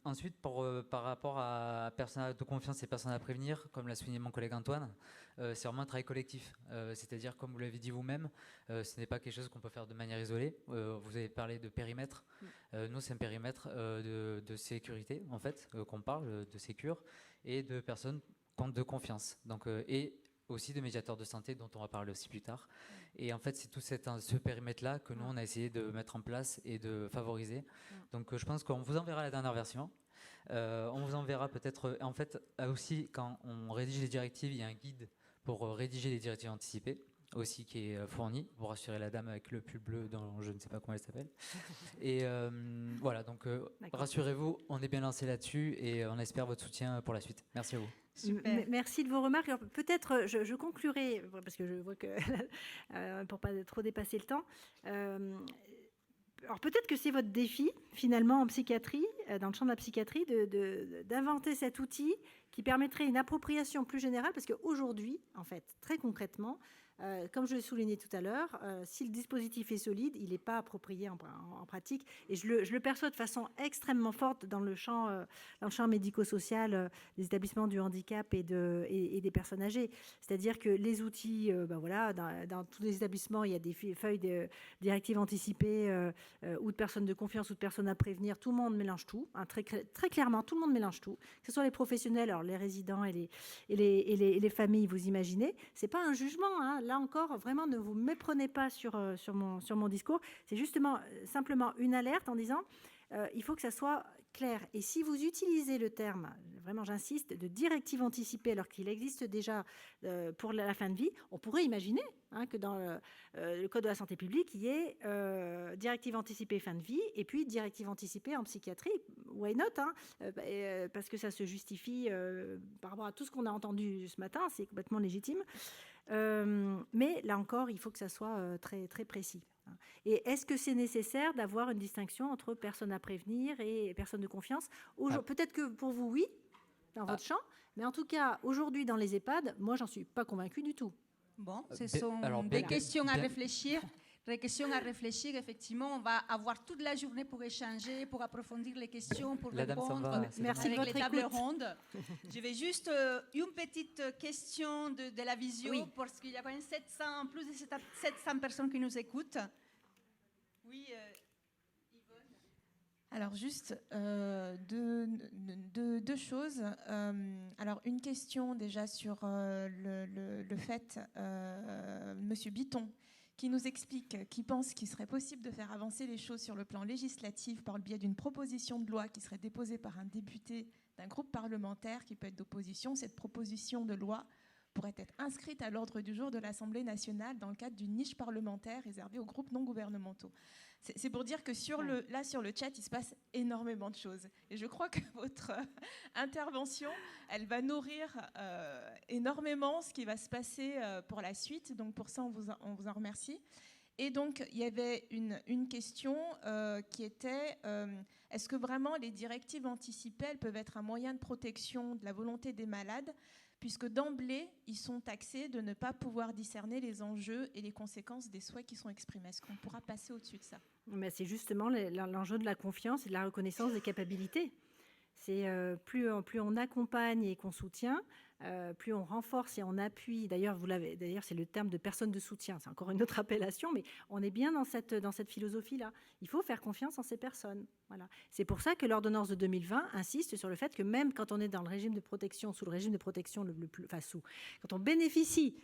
Ensuite, par rapport à personnes de confiance et personnes à prévenir, comme l'a souligné mon collègue Antoine, c'est vraiment un travail collectif, c'est-à-dire comme vous l'avez dit vous-même, ce n'est pas quelque chose qu'on peut faire de manière isolée. Vous avez parlé de périmètre, nous c'est un périmètre de sécurité en fait qu'on parle de sécure et de personnes de confiance, donc et aussi de médiateurs de santé dont on va parler aussi plus tard. Et en fait c'est tout ce périmètre là que nous on a essayé de mettre en place et de favoriser. Donc je pense qu'on vous enverra la dernière version. On vous enverra peut-être en fait aussi quand on rédige les directives, il y a un guide pour rédiger les directives anticipées, aussi qui est fourni, pour rassurer la dame avec le pull bleu dont je ne sais pas comment elle s'appelle. Et voilà, donc rassurez-vous, on est bien lancé là-dessus et on espère votre soutien pour la suite. Merci à vous. Merci de vos remarques. Alors, peut-être, je conclurai, parce que je vois que, pour pas trop dépasser le temps, alors peut-être que c'est votre défi, finalement, en psychiatrie, dans le champ de la psychiatrie, d'inventer cet outil qui permettrait une appropriation plus générale, parce qu'aujourd'hui, en fait, très concrètement, comme je l'ai souligné tout à l'heure, si le dispositif est solide, il n'est pas approprié en pratique. Et je le perçois de façon extrêmement forte dans le champ médico-social des établissements du handicap et des personnes âgées. C'est-à-dire que les outils, voilà, dans tous les établissements, il y a des feuilles de directives anticipées ou de personnes de confiance ou de personnes à prévenir. Tout le monde mélange tout, hein, très clairement, tout le monde mélange tout. Que ce soit les professionnels, alors les résidents et les familles, vous imaginez. Ce n'est pas un jugement, hein. Là encore, vraiment, ne vous méprenez pas sur mon discours. C'est justement simplement une alerte en disant il faut que ça soit clair. Et si vous utilisez le terme, vraiment j'insiste, de directive anticipée, alors qu'il existe déjà pour la fin de vie, on pourrait imaginer que dans le Code de la santé publique, il y ait directive anticipée fin de vie et puis directive anticipée en psychiatrie. Why not, parce que ça se justifie par rapport à tout ce qu'on a entendu ce matin, c'est complètement légitime. Mais là encore, il faut que ça soit très, très précis. Et est-ce que c'est nécessaire d'avoir une distinction entre personnes à prévenir et personnes de confiance? Peut-être que pour vous, oui, dans votre champ, mais en tout cas, aujourd'hui, dans les EHPAD, moi, j'en suis pas convaincue du tout. Bon, ce sont des questions à réfléchir. Des questions à réfléchir, effectivement, on va avoir toute la journée pour échanger, pour approfondir les questions, pour répondre Merci avec de les votre tables écoute. rondes. Je vais juste une petite question de la visio, Oui. parce qu'il y a quand même plus de 700 personnes qui nous écoutent. Oui, Yvonne. Alors juste deux choses. Alors une question déjà sur le fait, Monsieur Bitton, qui nous explique, qui pense qu'il serait possible de faire avancer les choses sur le plan législatif par le biais d'une proposition de loi qui serait déposée par un député d'un groupe parlementaire qui peut être d'opposition. Cette proposition de loi pourrait être inscrite à l'ordre du jour de l'Assemblée nationale dans le cadre d'une niche parlementaire réservée aux groupes non gouvernementaux. C'est pour dire que sur le chat, il se passe énormément de choses. Et je crois que votre intervention, elle va nourrir énormément ce qui va se passer pour la suite. Donc pour ça, on vous en remercie. Et donc, il y avait une question qui était est-ce que vraiment les directives anticipées elles peuvent être un moyen de protection de la volonté des malades, puisque d'emblée, ils sont taxés de ne pas pouvoir discerner les enjeux et les conséquences des souhaits qui sont exprimés. Est-ce qu'on pourra passer au-dessus de ça? Mais c'est justement l'enjeu de la confiance et de la reconnaissance des capacités. C'est plus on accompagne et qu'on soutient, plus on renforce et on appuie. D'ailleurs, c'est le terme de personne de soutien. C'est encore une autre appellation, mais on est bien dans cette philosophie-là. Il faut faire confiance en ces personnes. Voilà. C'est pour ça que l'ordonnance de 2020 insiste sur le fait que même quand on est dans le régime de protection, sous le régime de protection quand on bénéficie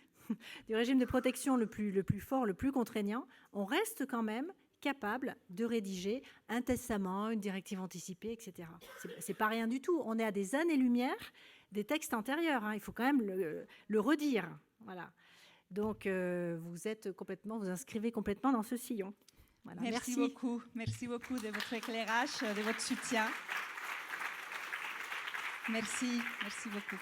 du régime de protection le plus fort, le plus contraignant, on reste quand même capable de rédiger un testament, une directive anticipée, etc. C'est pas rien du tout. On est à des années-lumière des textes antérieurs. Il faut quand même le redire. Voilà. Donc, vous inscrivez complètement dans ce sillon. Voilà. Merci beaucoup. Merci beaucoup de votre éclairage, de votre soutien. Merci beaucoup.